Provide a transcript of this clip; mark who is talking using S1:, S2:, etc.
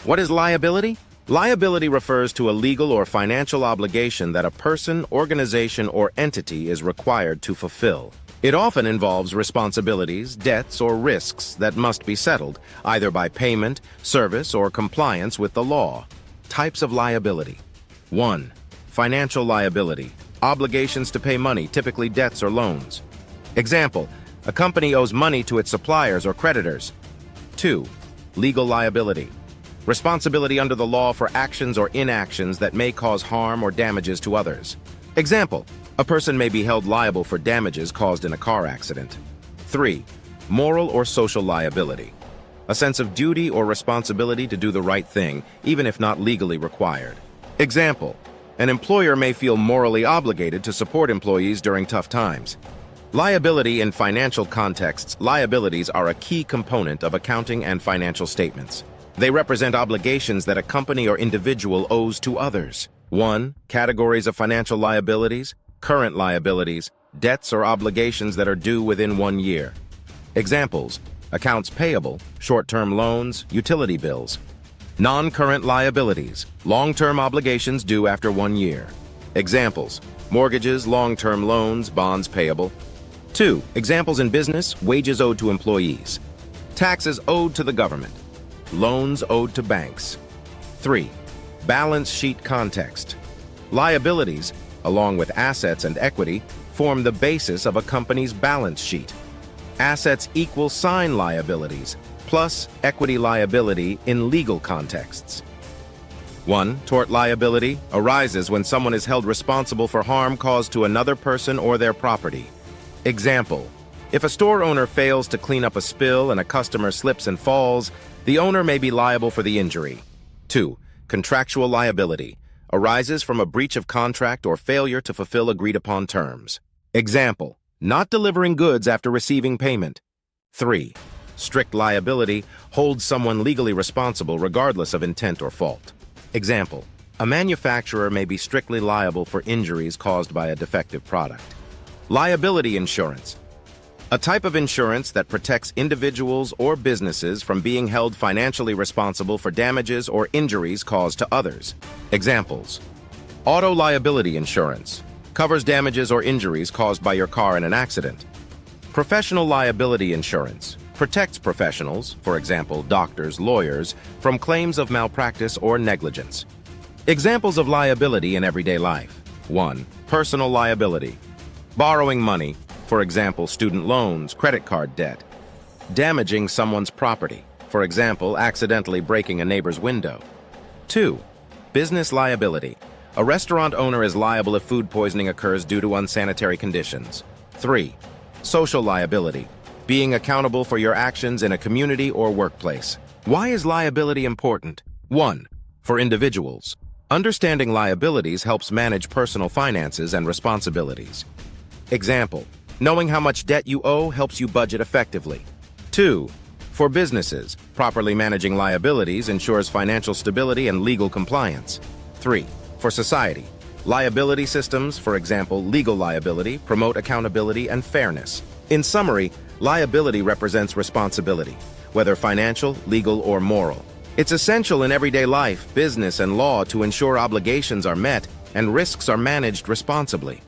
S1: What is liability? Liability refers to a legal or financial obligation that a person, organization, or entity is required to fulfill. It often involves responsibilities, debts, or risks that must be settled, either by payment, service, or compliance with the law. Types of liability. 1. Financial liability. Obligations to pay money, typically debts or loans. Example, a company owes money to its suppliers or creditors. 2. Legal liability. Responsibility under the law for actions or inactions that may cause harm or damages to others. Example, a person may be held liable for damages caused in a car accident. 3. Moral or social liability. A sense of duty or responsibility to do the right thing, even if not legally required. Example, an employer may feel morally obligated to support employees during tough times. Liability in financial contexts. Liabilities are a key component of accounting and financial statements. They represent obligations that a company or individual owes to others. 1. Categories of financial liabilities. Current liabilities, debts or obligations that are due within 1 year. Examples, accounts payable, short-term loans, utility bills. Non-current liabilities, long-term obligations due after 1 year. Examples, mortgages, long-term loans, bonds payable. 2. Examples in business, wages owed to employees. Taxes owed to the government. Loans owed to banks. 3. Balance sheet context. Liabilities, along with assets and equity, form the basis of a company's balance sheet. Assets equal sign liabilities, plus equity liability in legal contexts. 1. Tort liability arises when someone is held responsible for harm caused to another person or their property. Example, if a store owner fails to clean up a spill and a customer slips and falls, the owner may be liable for the injury. 2. Contractual liability arises from a breach of contract or failure to fulfill agreed-upon terms. Example, not delivering goods after receiving payment. 3. Strict liability holds someone legally responsible regardless of intent or fault. Example, a manufacturer may be strictly liable for injuries caused by a defective product. Liability insurance, a type of insurance that protects individuals or businesses from being held financially responsible for damages or injuries caused to others. Examples, auto liability insurance covers damages or injuries caused by your car in an accident. Professional liability insurance protects professionals, for example, doctors, lawyers, from claims of malpractice or negligence. Examples of liability in everyday life. 1. Personal liability. Borrowing money, for example, student loans, credit card debt. Damaging someone's property, for example, accidentally breaking a neighbor's window. 2. Business liability. A restaurant owner is liable if food poisoning occurs due to unsanitary conditions. 3. Social liability. Being accountable for your actions in a community or workplace. Why is liability important? 1. For individuals. Understanding liabilities helps manage personal finances and responsibilities. Example, knowing how much debt you owe helps you budget effectively. 2. For businesses, properly managing liabilities ensures financial stability and legal compliance. 3. For society, liability systems, for example, legal liability, promote accountability and fairness. In summary, liability represents responsibility, whether financial, legal, or moral. It's essential in everyday life, business, and law to ensure obligations are met and risks are managed responsibly.